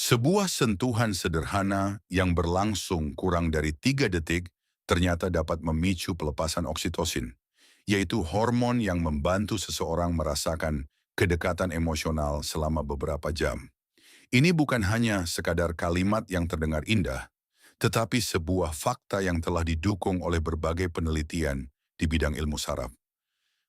Sebuah sentuhan sederhana yang berlangsung kurang dari 3 detik ternyata dapat memicu pelepasan oksitosin, yaitu hormon yang membantu seseorang merasakan kedekatan emosional selama beberapa jam. Ini bukan hanya sekadar kalimat yang terdengar indah, tetapi sebuah fakta yang telah didukung oleh berbagai penelitian di bidang ilmu saraf.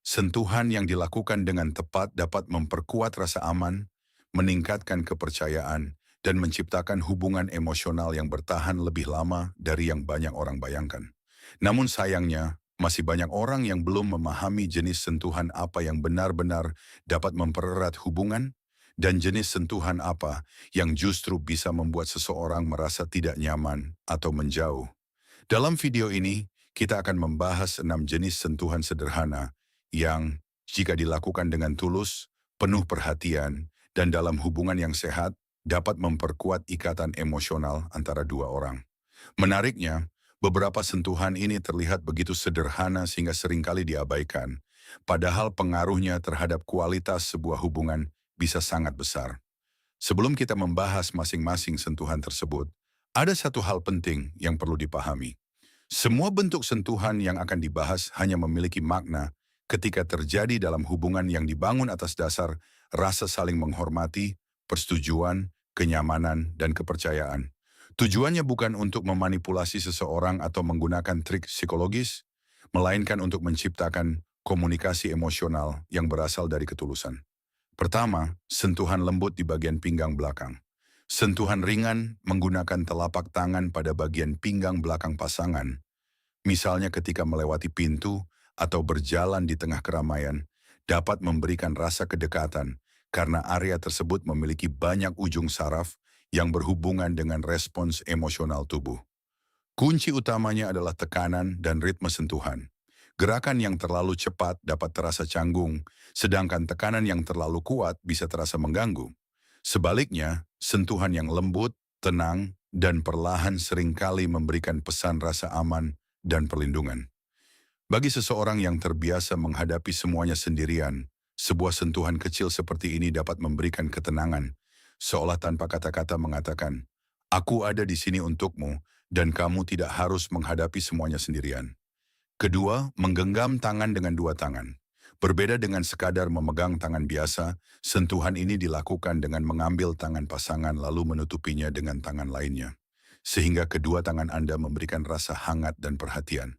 Sentuhan yang dilakukan dengan tepat dapat memperkuat rasa aman, meningkatkan kepercayaan, dan menciptakan hubungan emosional yang bertahan lebih lama dari yang banyak orang bayangkan. Namun sayangnya, masih banyak orang yang belum memahami jenis sentuhan apa yang benar-benar dapat mempererat hubungan dan jenis sentuhan apa yang justru bisa membuat seseorang merasa tidak nyaman atau menjauh. Dalam video ini, kita akan membahas 6 jenis sentuhan sederhana yang, jika dilakukan dengan tulus, penuh perhatian, dan dalam hubungan yang sehat, dapat memperkuat ikatan emosional antara dua orang. Menariknya, beberapa sentuhan ini terlihat begitu sederhana sehingga seringkali diabaikan, padahal pengaruhnya terhadap kualitas sebuah hubungan bisa sangat besar. Sebelum kita membahas masing-masing sentuhan tersebut, ada satu hal penting yang perlu dipahami. Semua bentuk sentuhan yang akan dibahas hanya memiliki makna ketika terjadi dalam hubungan yang dibangun atas dasar rasa saling menghormati, persetujuan, kenyamanan, dan kepercayaan. Tujuannya bukan untuk memanipulasi seseorang atau menggunakan trik psikologis, melainkan untuk menciptakan komunikasi emosional yang berasal dari ketulusan. Pertama, sentuhan lembut di bagian pinggang belakang. Sentuhan ringan menggunakan telapak tangan pada bagian pinggang belakang pasangan, misalnya ketika melewati pintu atau berjalan di tengah keramaian, dapat memberikan rasa kedekatan karena area tersebut memiliki banyak ujung saraf yang berhubungan dengan respons emosional tubuh. Kunci utamanya adalah tekanan dan ritme sentuhan. Gerakan yang terlalu cepat dapat terasa canggung, sedangkan tekanan yang terlalu kuat bisa terasa mengganggu. Sebaliknya, sentuhan yang lembut, tenang, dan perlahan seringkali memberikan pesan rasa aman dan perlindungan. Bagi seseorang yang terbiasa menghadapi semuanya sendirian, sebuah sentuhan kecil seperti ini dapat memberikan ketenangan, seolah tanpa kata-kata mengatakan, "Aku ada di sini untukmu, dan kamu tidak harus menghadapi semuanya sendirian." Kedua, menggenggam tangan dengan dua tangan. Berbeda dengan sekadar memegang tangan biasa, sentuhan ini dilakukan dengan mengambil tangan pasangan lalu menutupinya dengan tangan lainnya, sehingga kedua tangan Anda memberikan rasa hangat dan perhatian.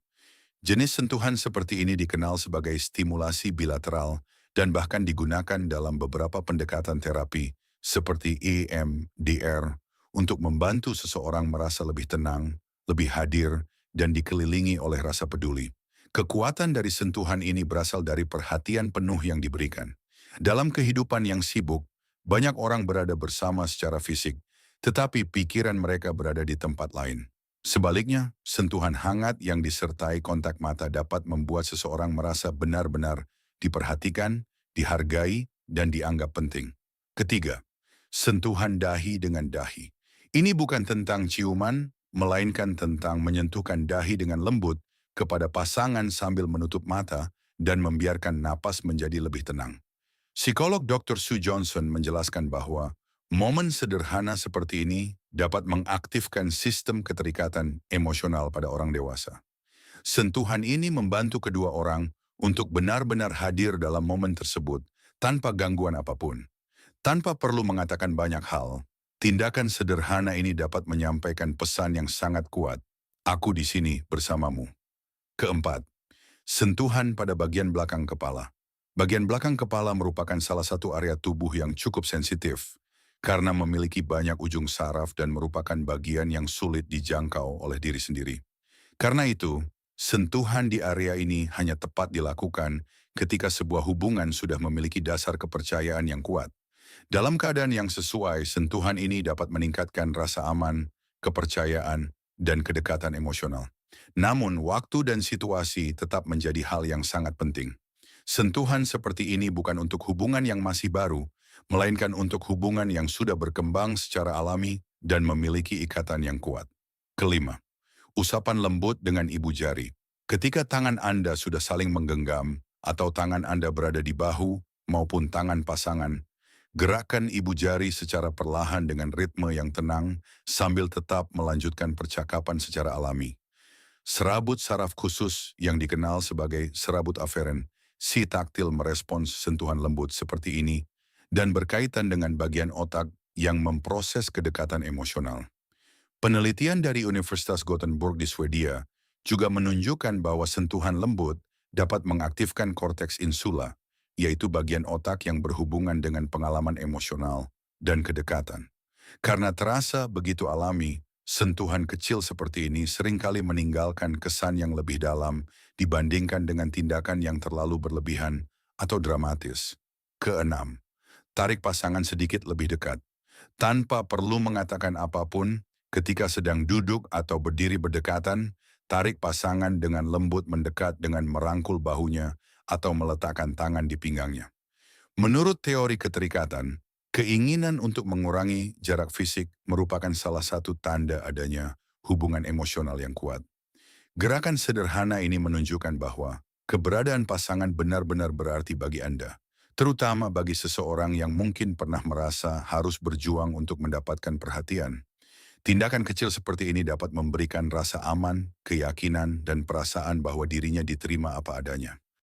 Jenis sentuhan seperti ini dikenal sebagai stimulasi bilateral dan bahkan digunakan dalam beberapa pendekatan terapi seperti EMDR untuk membantu seseorang merasa lebih tenang, lebih hadir, dan dikelilingi oleh rasa peduli. Kekuatan dari sentuhan ini berasal dari perhatian penuh yang diberikan. Dalam kehidupan yang sibuk, banyak orang berada bersama secara fisik, tetapi pikiran mereka berada di tempat lain. Sebaliknya, sentuhan hangat yang disertai kontak mata dapat membuat seseorang merasa benar-benar diperhatikan, dihargai, dan dianggap penting. Ketiga, sentuhan dahi dengan dahi. Ini bukan tentang ciuman, melainkan tentang menyentuhkan dahi dengan lembut kepada pasangan sambil menutup mata dan membiarkan napas menjadi lebih tenang. Psikolog Dr. Sue Johnson menjelaskan bahwa momen sederhana seperti ini dapat mengaktifkan sistem keterikatan emosional pada orang dewasa. Sentuhan ini membantu kedua orang untuk benar-benar hadir dalam momen tersebut tanpa gangguan apapun. Tanpa perlu mengatakan banyak hal, tindakan sederhana ini dapat menyampaikan pesan yang sangat kuat. Aku di sini bersamamu. Keempat, sentuhan pada bagian belakang kepala. Bagian belakang kepala merupakan salah satu area tubuh yang cukup sensitif karena memiliki banyak ujung saraf dan merupakan bagian yang sulit dijangkau oleh diri sendiri. Karena itu, sentuhan di area ini hanya tepat dilakukan ketika sebuah hubungan sudah memiliki dasar kepercayaan yang kuat. Dalam keadaan yang sesuai, sentuhan ini dapat meningkatkan rasa aman, kepercayaan, dan kedekatan emosional. Namun, waktu dan situasi tetap menjadi hal yang sangat penting. Sentuhan seperti ini bukan untuk hubungan yang masih baru, melainkan untuk hubungan yang sudah berkembang secara alami dan memiliki ikatan yang kuat. Kelima, usapan lembut dengan ibu jari. Ketika tangan Anda sudah saling menggenggam, atau tangan Anda berada di bahu maupun tangan pasangan, Gerakan ibu jari secara perlahan dengan ritme yang tenang sambil tetap melanjutkan percakapan secara alami. Serabut saraf khusus yang dikenal sebagai serabut aferen, si taktil merespons sentuhan lembut seperti ini dan berkaitan dengan bagian otak yang memproses kedekatan emosional. Penelitian dari Universitas Gothenburg di Swedia juga menunjukkan bahwa sentuhan lembut dapat mengaktifkan korteks insula, yaitu bagian otak yang berhubungan dengan pengalaman emosional dan kedekatan. Karena terasa begitu alami, sentuhan kecil seperti ini seringkali meninggalkan kesan yang lebih dalam dibandingkan dengan tindakan yang terlalu berlebihan atau dramatis. Keenam, tarik pasangan sedikit lebih dekat. Tanpa perlu mengatakan apapun, ketika sedang duduk atau berdiri berdekatan, tarik pasangan dengan lembut mendekat dengan merangkul bahunya atau meletakkan tangan di pinggangnya. Menurut teori keterikatan, keinginan untuk mengurangi jarak fisik merupakan salah satu tanda adanya hubungan emosional yang kuat. Gerakan sederhana ini menunjukkan bahwa keberadaan pasangan benar-benar berarti bagi Anda, terutama bagi seseorang yang mungkin pernah merasa harus berjuang untuk mendapatkan perhatian. Tindakan kecil seperti ini dapat memberikan rasa aman, keyakinan, dan perasaan bahwa dirinya diterima apa adanya.